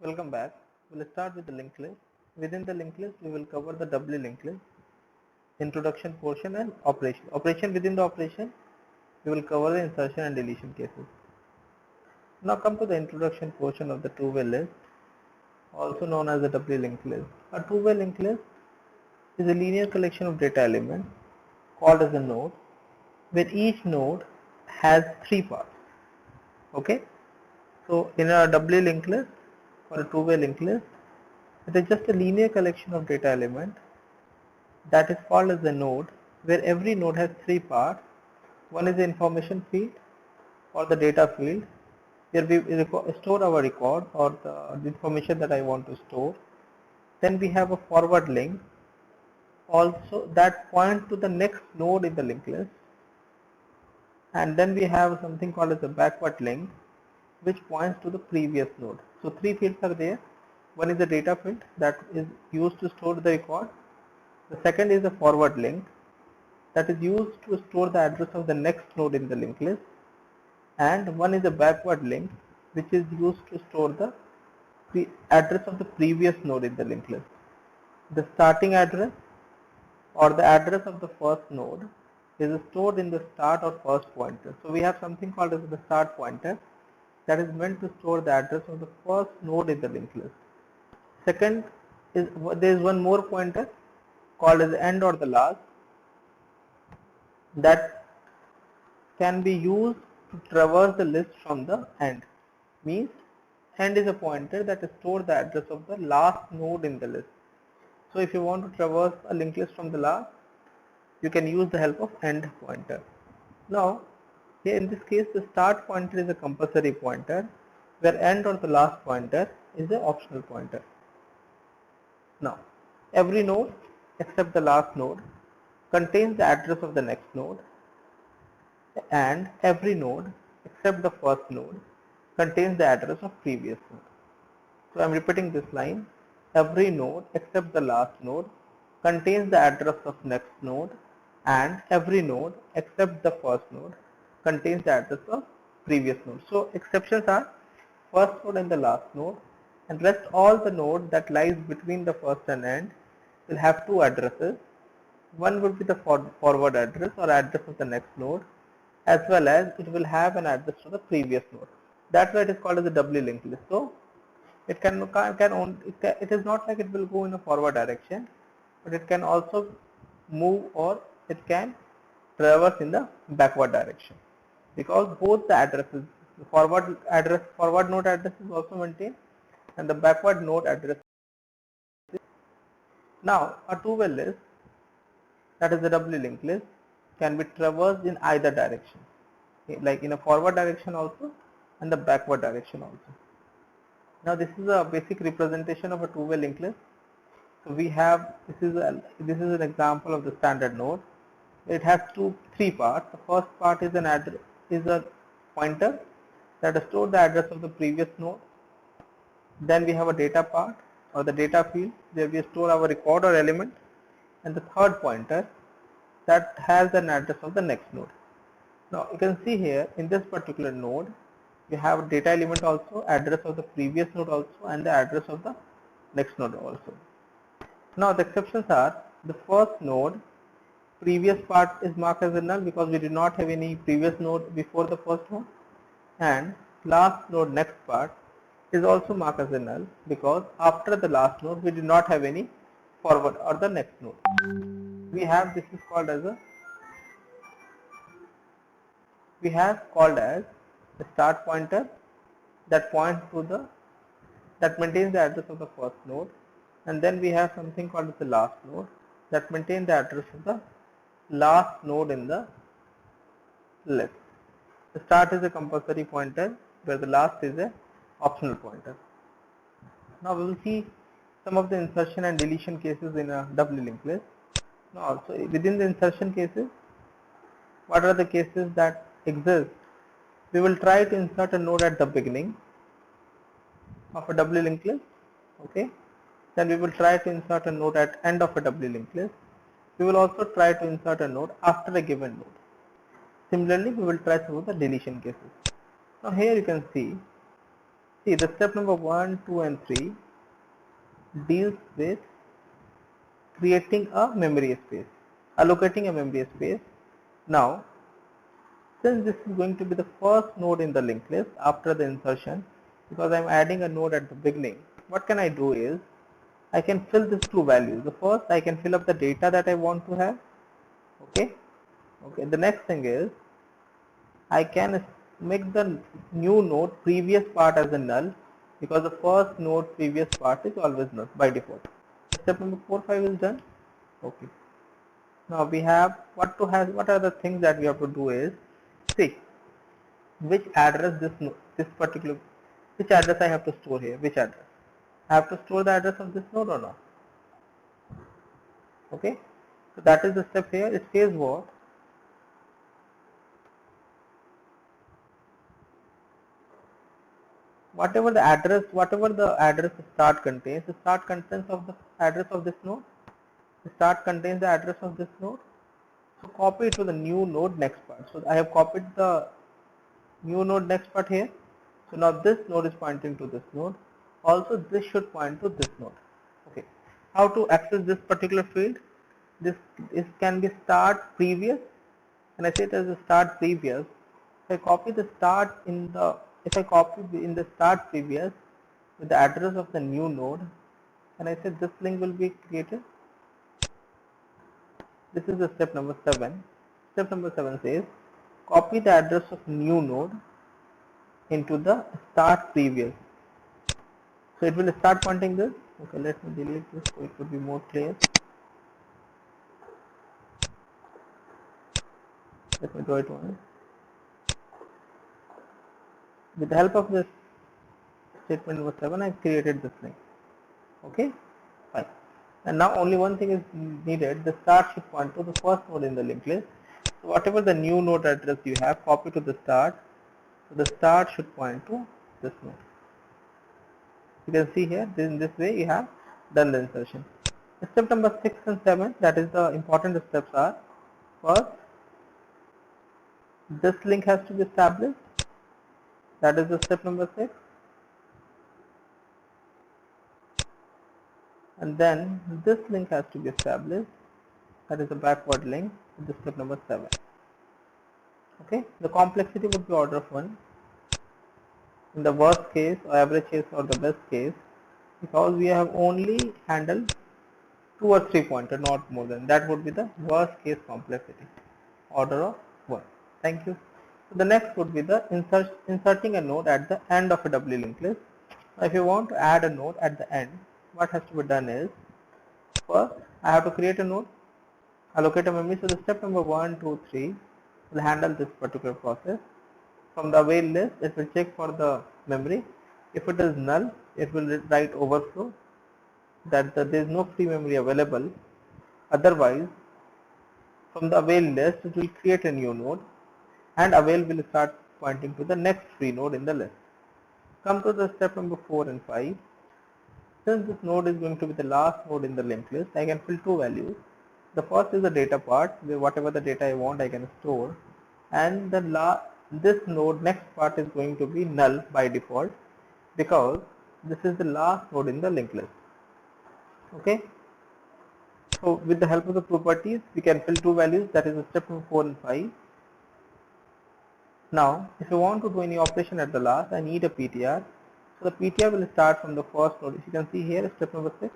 Welcome back. We'll start with the linked list. Within the linked list, we will cover the doubly linked list, introduction portion and operation. Operation within the operation, we will cover the insertion and deletion cases. Now come to the introduction portion of the two-way list, also known as the doubly linked list. A two-way linked list is a linear collection of data elements called as a node, where each node has three parts. Okay, so in a doubly linked list or a two-way linked list, it is just a linear collection of data element that is called as a node, where every node has three parts. One is the information field or the data field, where we store our record or the information that I want to store. Then we have a forward link also that points to the next node in the linked list, and then we have something called as a backward link which points to the previous node. So three fields are there. One is the data field that is used to store the record. The second is a forward link that is used to store the address of the next node in the linked list, and one is a backward link which is used to store the address of the previous node in the linked list. The starting address or the address of the first node is stored in the start or first pointer. So we have something called as the start pointer that is meant to store the address of the first node in the linked list. Second is there is one more pointer called as end or the last that can be used to traverse the list from the end. Means end is a pointer that stores the address of the last node in the list. So if you want to traverse a linked list from the last, you can use the help of end pointer. Now here in this case, the start pointer is a compulsory pointer, where end or the last pointer is an optional pointer. Now every node except the last node contains the address of the next node, and every node except the first node contains the address of previous node. So I am repeating this line. Every node except the last node contains the address of next node, and every node except the first node contains the address of previous node. So exceptions are first node and the last node, and rest all the node that lies between the first and end will have two addresses. One would be the forward address or address of the next node, as well as it will have an address to the previous node. That's why it is called as a doubly linked list. So it it is not like it will go in a forward direction, but it can also move or it can traverse in the backward direction, because both the addresses, the forward node address is also maintained, and the backward node address. Now a two-way list, that is a doubly linked list, can be traversed in either direction, like in a forward direction also and the backward direction also. Now this is a basic representation of a two-way linked list. So we have this is an example of the standard node. It has three parts. The first part is a pointer that stores the address of the previous node. Then we have a data part or the data field where we store our record or element, and the third pointer that has an address of the next node. Now you can see here in this particular node you have data element also, address of the previous node also, and the address of the next node also. Now the exceptions are the first node previous part is marked as a null because we did not have any previous node before the first one, and last node next part is also marked as a null because after the last node we did not have any forward or the next node. We have this is called as a the start pointer that points to that maintains the address of the first node, and then we have something called as the last node that maintains the address of the last node in the list. The start is a compulsory pointer where the last is a optional pointer. Now we will see some of the insertion and deletion cases in a doubly linked list. Now also within the insertion cases, what are the cases that exist? We will try to insert a node at the beginning of a doubly linked list. Okay. Then we will try to insert a node at end of a doubly linked list. We will also try to insert a node after a given node. Similarly, we will try some of the deletion cases. Now here you can see See, the step number 1, 2 and 3 deals with creating a memory space, allocating a memory space. Now, since this is going to be the first node in the linked list after the insertion, because I am adding a node at the beginning, what can I do is, I can fill these two values. The first, I can fill up the data that I want to have. Okay. The next thing is, I can make the new node previous part as a null, because the first node previous part is always null by default. Step number 4, 5 is done. Okay. Now we have what are the things that we have to do is, see which address this particular, which address I have to store here, which address I have to store the address of this node or not. Okay, so that is the step here. It says what, whatever the address start contains, the start contains of the address of this node, the start contains the address of this node. So copy it to the new node next part. So I have copied the new node next part here. So now this node is pointing to this node. Also this should point to this node. Okay. How to access this particular field? This can be start previous, and I say it as a start previous. If I copy the start in the, if I copy in the start previous with the address of the new node, and I said this link will be created. This is the step number 7. Step number 7 says copy the address of new node into the start previous. So it will start pointing this. Okay, let me delete this so it would be more clear. Let me draw it once. With the help of this statement number 7, I created this link. Okay, fine. And now only one thing is needed. The start should point to the first node in the linked list. So whatever the new node address you have, copy to the start. So the start should point to this node. You can see here, in this way you have done the insertion. Step number 6 and 7, that is the important steps are, first, this link has to be established. That is the step number 6. And then this link has to be established. That is a backward link. This step number 7. Okay, the complexity would be order of 1. In the worst case or average case or the best case, because we have only handled 2 or 3 pointer, not more than that, would be the worst case complexity, order of 1. Thank you. So the next would be the inserting a node at the end of a doubly linked list. If you want to add a node at the end, what has to be done is, first I have to create a node, allocate a memory. So the step number 1, 2, 3 will handle this particular process. From the avail list, it will check for the memory. If it is null, it will write overflow, that there is no free memory available. Otherwise, from the avail list, it will create a new node, and avail will start pointing to the next free node in the list. Come to the step number 4 and 5. Since this node is going to be the last node in the linked list, I can fill two values. The first is the data part, where whatever the data I want I can store, and this node next part is going to be null by default, because this is the last node in the linked list. Okay. So with the help of the properties, we can fill two values, that is step number 4 and 5. Now, if you want to do any operation at the last, I need a PTR. So the PTR will start from the first node. As you can see here, step number 6.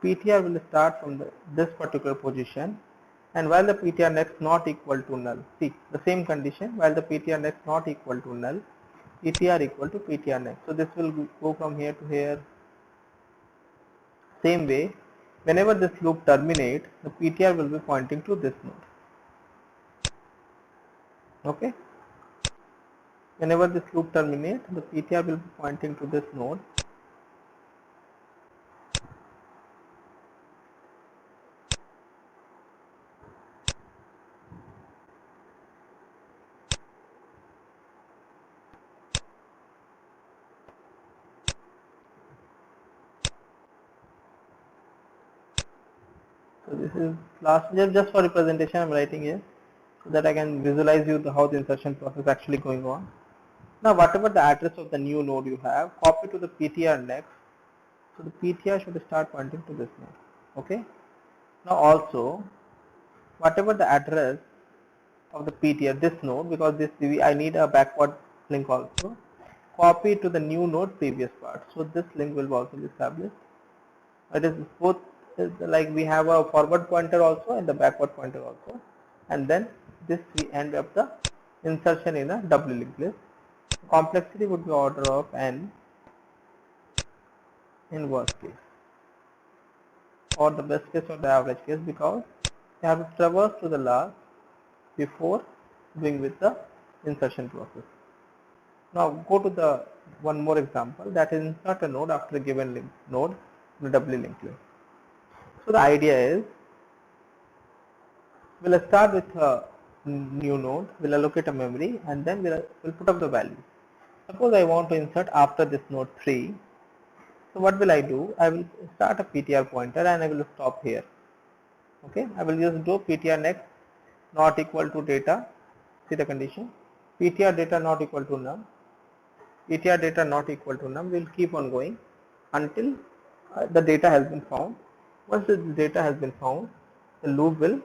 The PTR will start from this particular position, and while the PTR next not equal to null, see the same condition, while the PTR next not equal to null, PTR equal to PTR next. So this will go from here to here. Same way, whenever this loop terminates, the PTR will be pointing to this node. Okay. Whenever this loop terminates, the PTR will be pointing to this node. So this is last, just for representation I am writing here, so that I can visualize you how the insertion process actually going on. Now whatever the address of the new node you have, copy to the PTR next. So the PTR should start pointing to this node. Okay. Now also whatever the address of the PTR, this node, because this I need a backward link also, copy to the new node previous part. So this link will also be established. It is both, like we have a forward pointer also and the backward pointer also, and then this we end up the insertion in a doubly linked list. Complexity would be order of n in worst case, or the best case or the average case, because you have to traverse to the last before doing with the insertion process. Now go to the one more example, that is insert a node after a given link node in a doubly linked list. So the idea is, we'll start with a new node, we'll allocate a memory, and then we'll put up the values. Suppose I want to insert after this node 3. So what will I do? I will start a PTR pointer and I will stop here. Okay, I will just do PTR next not equal to data. See the condition. PTR data not equal to num. PTR data not equal to num. We'll keep on going until the data has been found. Once the data has been found, the loop will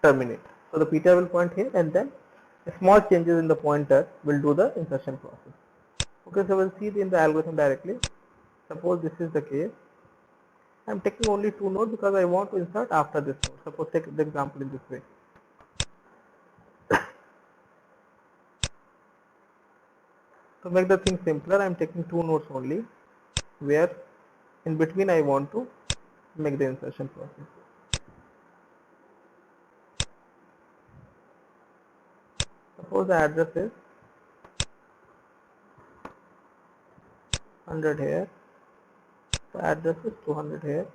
terminate. So the PTR will point here, and then small changes in the pointer will do the insertion process. Okay, so we'll see it in the algorithm directly. Suppose this is the case. I'm taking only two nodes because I want to insert after this node. Suppose take the example in this way. To make the thing simpler, I'm taking two nodes only, where in between I want to make the insertion process. Suppose the address is 100 here, the address is 200 here,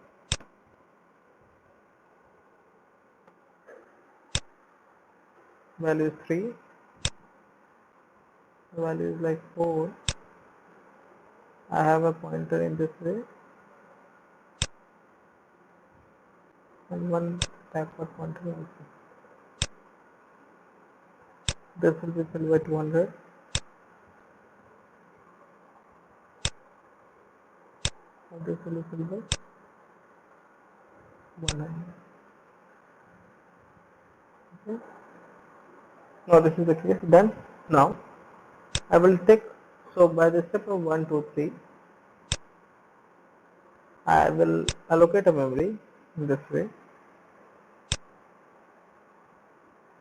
value is 3, the value is like 4. I have a pointer in this way and one backward pointer also. This will be filled by 200. And this will be filled by 100. Okay. Now this is the case. Then now I will take, so by the step of 1, 2, 3, I will allocate a memory in this way.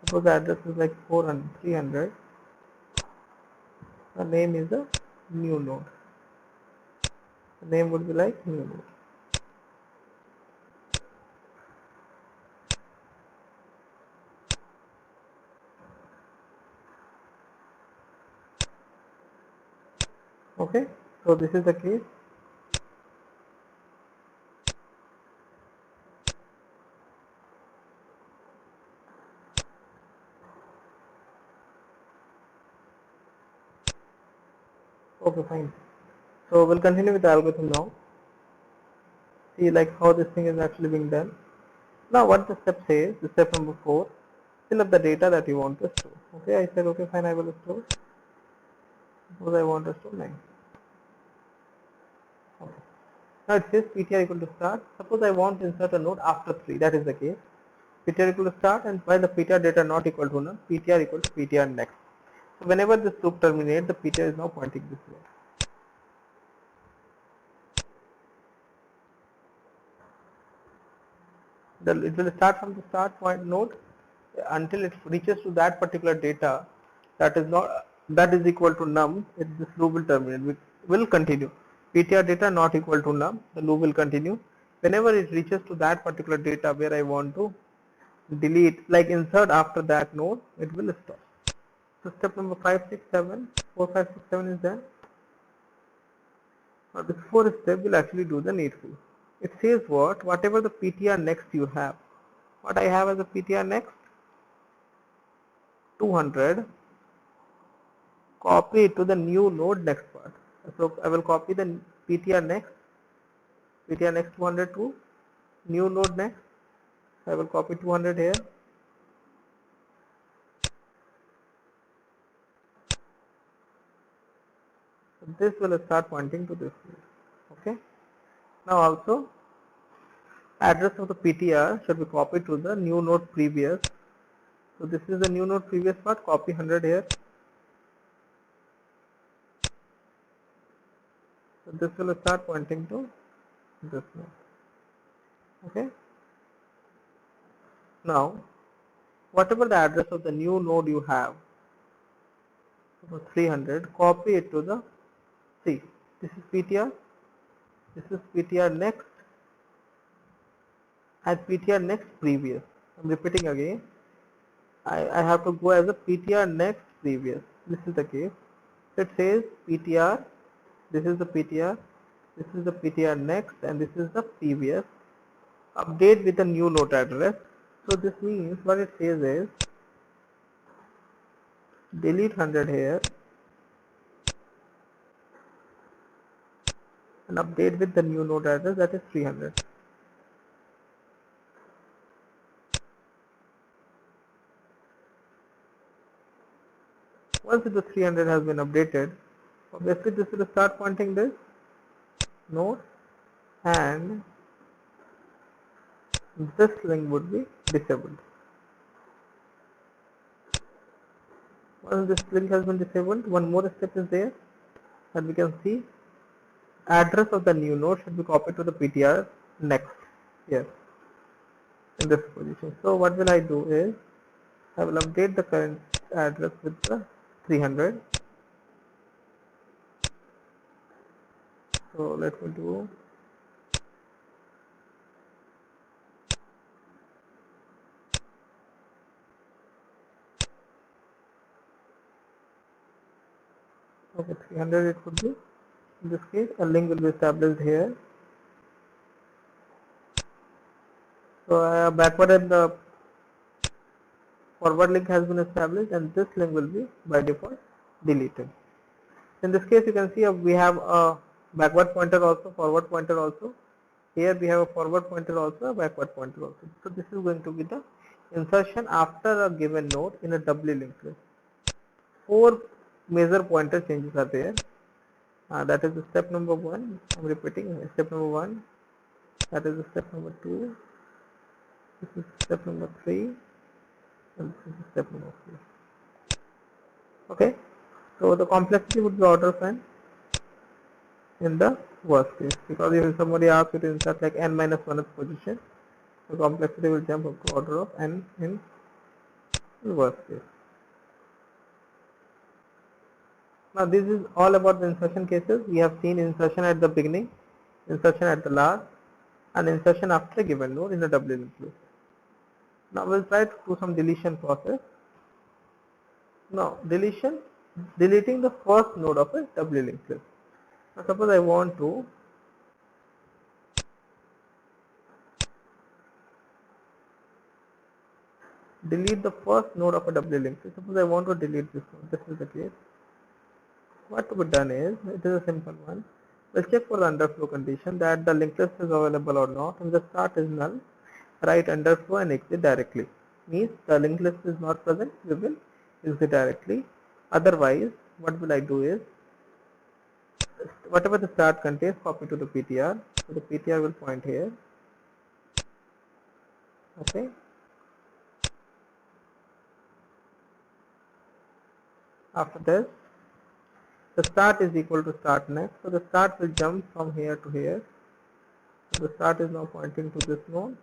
Suppose the address is like 400, 300. The name is a new node. The name would be like new node. Okay, so this is the case. Okay, fine. So we'll continue with the algorithm now. See like how this thing is actually being done. Now what the step says, the step number 4, fill up the data that you want to store. Okay, I said okay fine, I will store. Suppose I want to store 9. Okay. Now it says PTR equal to start. Suppose I want to insert a node after 3, that is the case. PTR equal to start, and while the PTR data not equal to none, PTR equal to PTR next. So whenever this loop terminates, the PTR is now pointing this way. It will start from the start point node until it reaches to that particular data that is equal to num. This loop will terminate. Will continue. PTR data not equal to num. The loop will continue. Whenever it reaches to that particular data where I want to delete, like insert after that node, it will stop. So step number 5, 6, 7, 4, 5, 6, 7 is done. Now this fourth step will actually do the needful. It says what? Whatever the PTR next you have. What I have as a PTR next? 200. Copy it to the new node next part. So I will copy the PTR next 200 to new node next. So I will copy 200 here. This will start pointing to this field. Okay. Now also address of the PTR should be copied to the new node previous. So this is the new node previous part, copy 100 here. So this will start pointing to this node. Okay. Now whatever the address of the new node you have, suppose 300, copy it to the, see, this is PTR, this is PTR next, as PTR next previous. I'm repeating again. I have to go as a PTR next previous. This is the case. So it says PTR, this is the PTR, this is the PTR next, and this is the previous. Update with the new node address. So this means what it says is delete 100 here and update with the new node address, that is 300. Once the 300 has been updated, obviously this will start pointing this node and this link would be disabled. Once this link has been disabled, one more step is there, and we can see address of the new node should be copied to the PTR next here in this position. So what will I do is I will update the current address with the 300. So let me do okay, 300 it would be. In this case a link will be established here. So backward and the forward link has been established, and this link will be by default deleted. In this case you can see we have a backward pointer also, forward pointer also. Here we have a forward pointer also, a backward pointer also. So this is going to be the insertion after a given node in a doubly linked list. 4 major pointer changes are there. That is the step number 1. I'm repeating, step number 1. That is the step number 2. This is step number 3. And this is step number 4. Okay. So the complexity would be order of n in the worst case, because if somebody asks you to insert like n minus 1th position, the complexity will jump up to order of n in worst case. Now this is all about the insertion cases. We have seen insertion at the beginning, insertion at the last, and insertion after a given node in a doubly linked list. Now we'll try to do some deletion process. Now deleting the first node of a doubly linked list. Now suppose I want to delete the first node of a doubly linked list. Suppose I want to delete this node. This is the case. What to be done is, it is a simple one. We'll check for the underflow condition that the linked list is available or not. If the start is null, write underflow and exit directly. Means the linked list is not present, we will exit directly. Otherwise, what will I do is, whatever the start contains, copy to the PTR. So the PTR will point here. Okay. After this, the start is equal to start next. So the start will jump from here to here. So the start is now pointing to this node.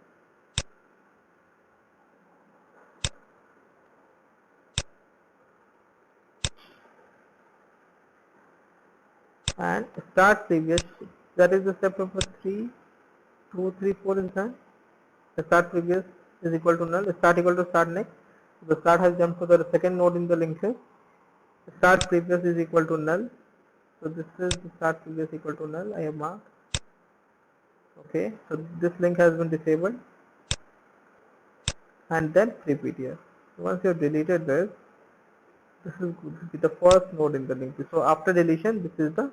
And start previous, that is the step number 3, 2, 3, 4 is done. The start previous is equal to null, start equal to start next. So the start has jumped to the second node in the linked list. Start previous is equal to null. So this is the start previous equal to null, I have marked. Okay, so this link has been disabled. And then free PTR. So once you have deleted this is going to be the first node in the linked list. So after deletion, this is the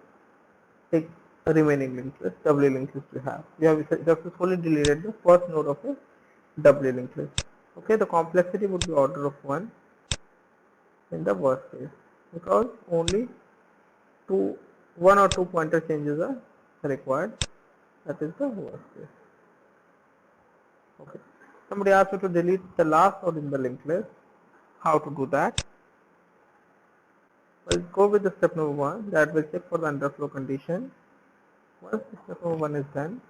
remaining linked list, doubly linked list we have. We have successfully deleted the first node of a doubly linked list. Okay, the complexity would be order of 1 in the worst case, because only 2 one or two pointer changes are required. That is the worst case. Okay. Somebody asked you to delete the last node in the linked list. How to do that? Well, go with the step number 1. That will check for the underflow condition. Once step number 1 is done,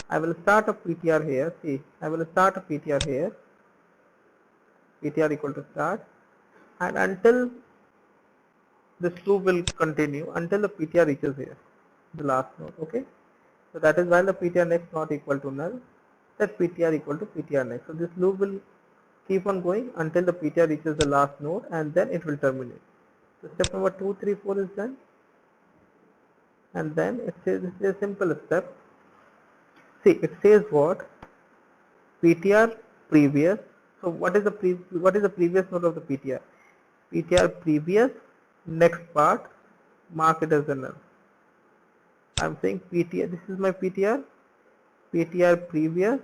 I will start a PTR here. See, I will start a PTR here. PTR equal to start, and until this loop will continue until the PTR reaches here, the last node. Okay. So that is while the PTR next not equal to null, that PTR equal to PTR next. So this loop will keep on going until the PTR reaches the last node, and then it will terminate. So step number 2, 3, 4 is done, and then it says this is a simple step. See, it says what? PTR previous. So what is the previous node of the PTR? PTR previous next part, mark it as a null. I'm saying PTR, this is my PTR, PTR previous,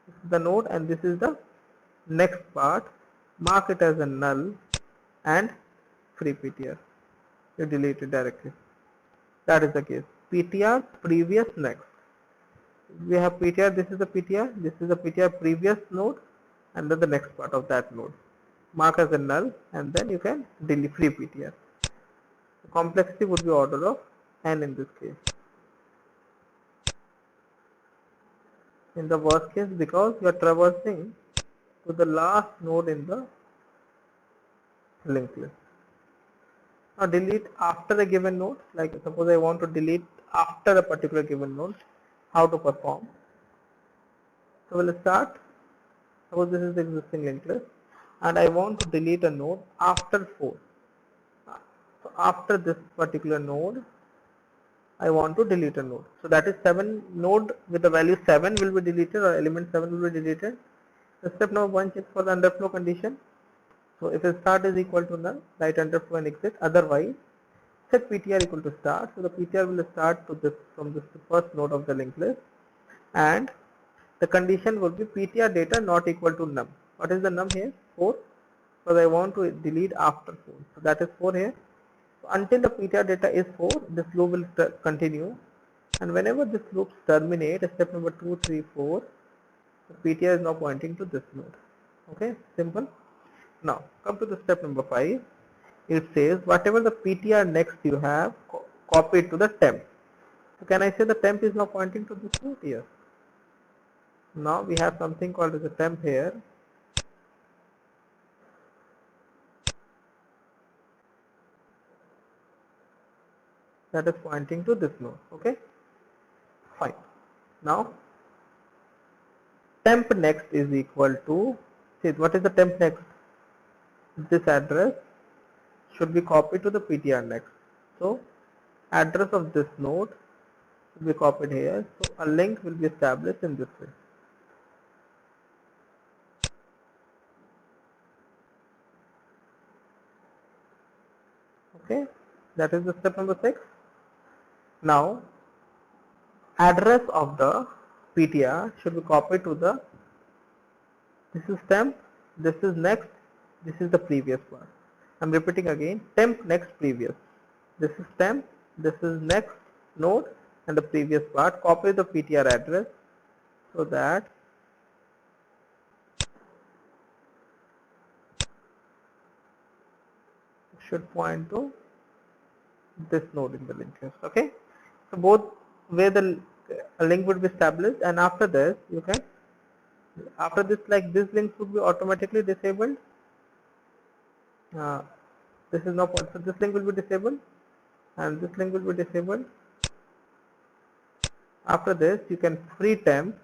this is the node, and this is the next part, mark it as a null, and free PTR. You delete it directly. That is the case. PTR previous next. We have PTR, this is the PTR, this is the PTR previous node, and then the next part of that node. Mark as a null, and then you can delete free PTR. The complexity would be order of n in this case. In the worst case, because you are traversing to the last node in the linked list. Now delete after a given node, like suppose I want to delete after a particular given node, how to perform? So we'll start, suppose this is the existing linked list, and I want to delete a node after 4. So after this particular node, I want to delete a node. So that is 7 node with the value 7 will be deleted, or element 7 will be deleted. So step number 1 checks for the underflow condition. So if the start is equal to null, write underflow and exit. Otherwise, set PTR equal to start. So the PTR will start to this from this first node of the linked list, and the condition would be PTR data not equal to num. What is the num here? 4. Because I want to delete after 4. So that is 4 here. So until the PTR data is 4, this loop will continue, and whenever this loop terminates, step number 2, 3, 4, the PTR is now pointing to this node. Okay, simple. Now come to the step number 5. It says whatever the PTR next you have, copy it to the temp. So can I say the temp is now pointing to this node here? Now we have something called as a temp here. That is pointing to this node. Okay, fine. Now temp next is equal to, see what is the temp next? This address should be copied to the PTR next. So address of this node should be copied here. So a link will be established in this way. Okay, that is the step number 6. Now address of the PTR should be copied to the, this is temp, this is next, this is the previous part. I'm repeating again, temp next previous. This is temp, this is next node, and the previous part. Copy the PTR address so that it should point to this node in the linked list. Okay, so both where the link would be established, and after this you can, after this, like this link should be automatically disabled. This is no point, so this link will be disabled, and this link will be disabled. After this you can free temp.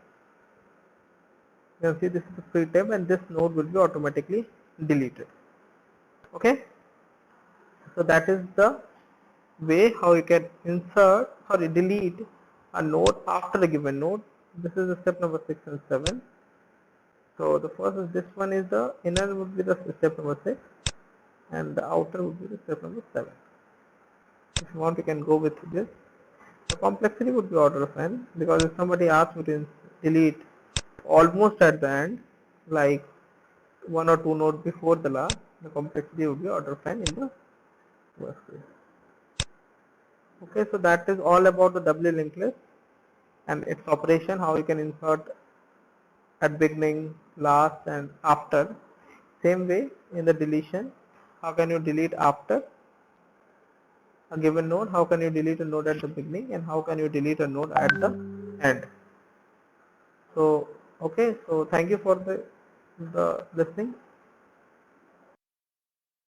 You can see this is the free temp, and this node will be automatically deleted. Okay, so that is the way how you can delete a node after a given node. This is the step number 6 and 7. So the first is, this one is the inner would be the step number 6, and the outer would be the step number 7. If you want, you can go with this. The complexity would be order of n, because if somebody asks me to delete almost at the end, like 1 or 2 nodes before the last, the complexity would be order of n in the worst case. Okay, so that is all about the doubly linked list and its operation, how you can insert at beginning, last and after. Same way in the deletion, how can you delete after a given node, how can you delete a node at the beginning, and how can you delete a node at the end. So okay, so thank you for the listening.